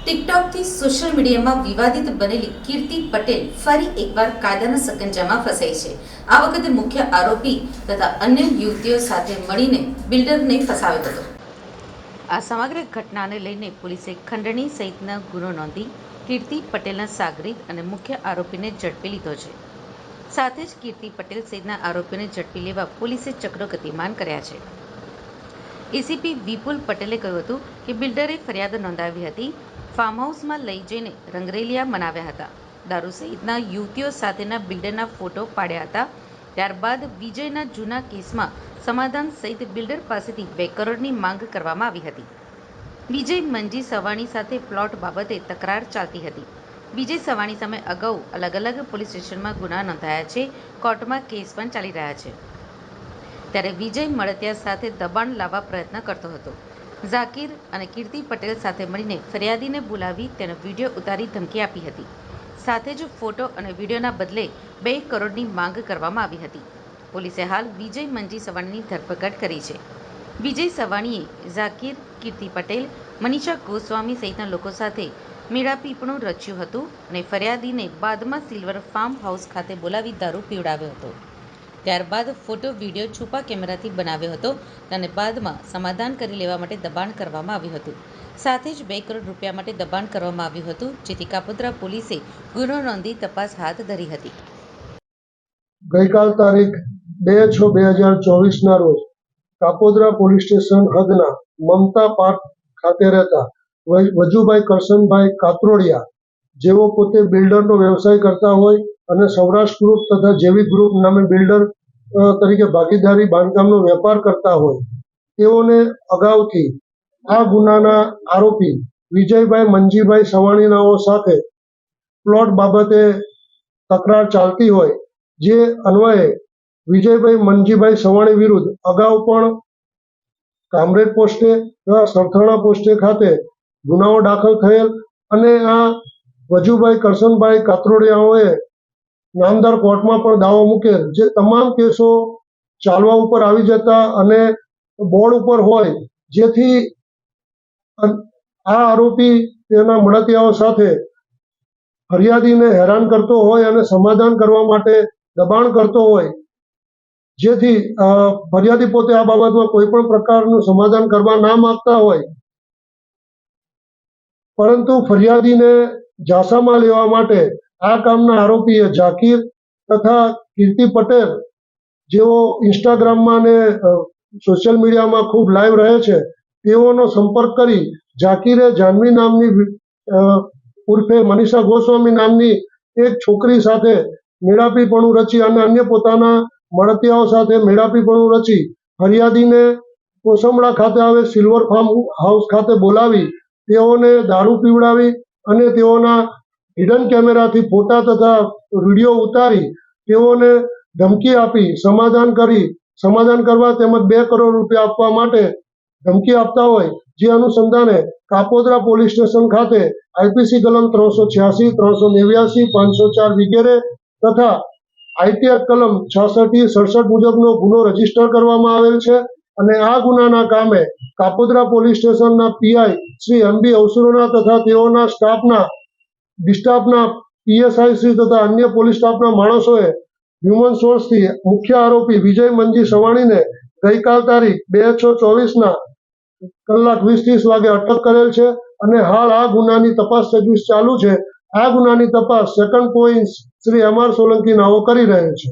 ટિકટોકથી social મીડિયામાં વિવાદિત બનેલી કીર્તિ પટેલ ફરી એકવાર કાયદાના સકંજામાં ફસાઈ છે। આ વખતે મુખ્ય આરોપી તથા અન્ય યુવતીઓ સાથે મળીને બિલ્ડરને ફસાવ્યો હતો। આ સમગ્ર ઘટનાને લઈને પોલીસે ખંડણી સહિતના ગુનો નોંધી કીર્તિ પટેલના સાગરીત અને મુખ્ય આરોપીને ઝડપી લીધો છે। સાથે જ કીર્તિ પટેલ સહિતના આરોપીને ઝડપી લેવા પોલીસે ચક્રો ગતિમાન કર્યા છે। એસીપી વિપુલ પટેલે કહ્યું હતું કે બિલ્ડરે ફરિયાદ નોંધાવી હતી। ફાર્મ હાઉસમાં લઈ જઈને રંગરેલિયા મનાવ્યા હતા। દારૂ સહિતના યુવતીઓ સાથેના બિલ્ડરના ફોટો પાડ્યા હતા। ત્યારબાદ વિજયના જૂના કેસમાં સમાધાન સહિત બિલ્ડર પાસેથી 2 કરોડની માંગ કરવામાં આવી હતી। વિજય મંજી સવાણી સાથે પ્લોટ બાબતે તકરાર ચાલતી હતી। વિજય સવાણી સામે અગાઉ અલગ અલગ પોલીસ સ્ટેશનમાં ગુના નોંધાયા છે। કોર્ટમાં કેસ પણ ચાલી રહ્યા છે। ત્યારે વિજય મળતિયા સાથે દબાણ લાવવા પ્રયત્ન કરતો હતો। ઝાકીર અને કીર્તિ પટેલ સાથે મળીને ફરિયાદીને બોલાવી તેનો વિડીયો ઉતારી ધમકી આપી હતી। સાથે જ ફોટો અને વિડીયોના બદલે 2 કરોડની માંગ કરવામાં આવી હતી। પોલીસે હાલ વિજય મંજી સવાણીની ધરપકડ કરી છે। વિજય સવાણીએ ઝાકીર, કીર્તિ પટેલ, મનીષા ગોસ્વામી સહિતના લોકો સાથે મેળાપીપણું રચ્યું હતું અને ફરિયાદીને બાદમાં સિલ્વર ફાર્મ હાઉસ ખાતે બોલાવી દારૂ પીવડાવ્યો હતો। ત્યારબાદ ફોટો વિડીયો છુપા કેમેરાથી બનાવ્યો હતો અને બાદમાં સમાધાન કરી લેવા માટે દબાણ કરવામાં આવ્યું હતું। સાથે જ 2 કરોડ રૂપિયા માટે દબાણ કરવામાં આવ્યું હતું, જેથી કાપોદ્રા પોલીસે ગુનો નોંધી તપાસ હાથ ધરી હતી। ગઈકાલ તારીખ 2/6/2024 રોજ કાપોદ્રા પોલીસ સ્ટેશન હદના મમતા પાર્ક ખાતે રહેતા વજુભાઈ કરશનભાઈ કાત્રોડિયા, જેઓ પોતે બિલ્ડરનો વ્યવસાય કરતા હોય અને સૌરાષ્ટ્ર ગ્રુપ તથા જેવી ગ્રુપ નામે બિલ્ડર તરીકે ભાગીદારી બાંધકામનો વેપાર કરતા હોય, તેઓને અગાઉથી આ ગુનાના આરોપી વિજયભાઈ મંજીભાઈ સવાણીનાઓ સાથે પ્લોટ બાબતે તકરાર ચાલતી હોય, જે અન્વયે વિજયભાઈ મંજીભાઈ સવાણી વિરુદ્ધ અગાઉ પણ કામરેજ પોસ્ટે તથા સરથાણા પોસ્ટે ખાતે ગુનાઓ દાખલ થયેલ અને આ વજુભાઈ કરશનભાઈ કાત્રોડિયાઓએ નામદાર કોર્ટમાં પણ દાવો મૂકેલ, જે તમામ કેસો ચાલવા ઉપર આવી જતા અને બોર્ડ ઉપર હોય, જેથી આ આરોપી તેના મળતિયાઓ સાથે ફરિયાદીને હેરાન કરતો હોય અને સમાધાન કરવા માટે દબાણ કરતો હોય, જેથી ફરિયાદી પોતે આ બાબતમાં કોઈ પણ પ્રકારનું સમાધાન કરવા ના માંગતા હોય, પરંતુ ફરિયાદીને ઝાંસામાં લેવા માટે આ કામના આરોપીએ ઝાકીર તથા કીર્તિ પટેલ, જેઓ ઇન્સ્ટાગ્રામમાં અને સોશિયલ મીડિયામાં ખૂબ લાઈવ રહે છે, તેઓનો સંપર્ક કરી ઝાકીરે જાનવી નામની ઉર્ફે મનીષા ગોસ્વામી નામની એક છોકરી સાથે મેળાપીપણું રચી અને અન્ય પોતાના મળતિયાઓ સાથે મેળાપીપણું રચી ફરિયાદીને કોસંબડા ખાતે આવે સિલ્વર ફાર્મ હાઉસ ખાતે બોલાવી તેઓને દારૂ પીવડાવી અને તેઓના હિડન કેમેરાથી ફોટા તથા વિડીયો ઉતારી તેઓને ધમકી આપી સમાધાન કરવા તેમજ 2 કરોડ રૂપિયા આપવા માટે ધમકી આપતા હોય, જે અનુસંધાને કાપોદ્રા પોલીસ સ્ટેશન ખાતે આઈપીસી કલમ 386, 389, 504 વગેરે તથા આઈટી એક્ટ કલમ 66-67 મુજબનો ગુનો રજીસ્ટર કરવામાં આવેલ છે અને આ ગુનાના કામે કાપોદ્રા પોલીસ સ્ટેશનના પીઆઈ શ્રી એમબી અવસરોના તથા તેઓના સ્ટાફના પીએસઆઈ શ્રી તથા અન્ય પોલીસ સ્ટાફના માણસોએ હ્યુમન સોર્સથી મુખ્ય આરોપી વિજય મંજી સવાણીને ગઈકાલ તારીખ 2/6/24ના કલાક 20-30 વાગે અટક કરેલ છે અને હાલ આ ગુનાની તપાસ તજવીજ ચાલુ છે। આ ગુનાની તપાસ સેકન્ડ પોઈન્ટ શ્રી એમ.આર. સોલંકી નાઓ કરી રહેલ છે।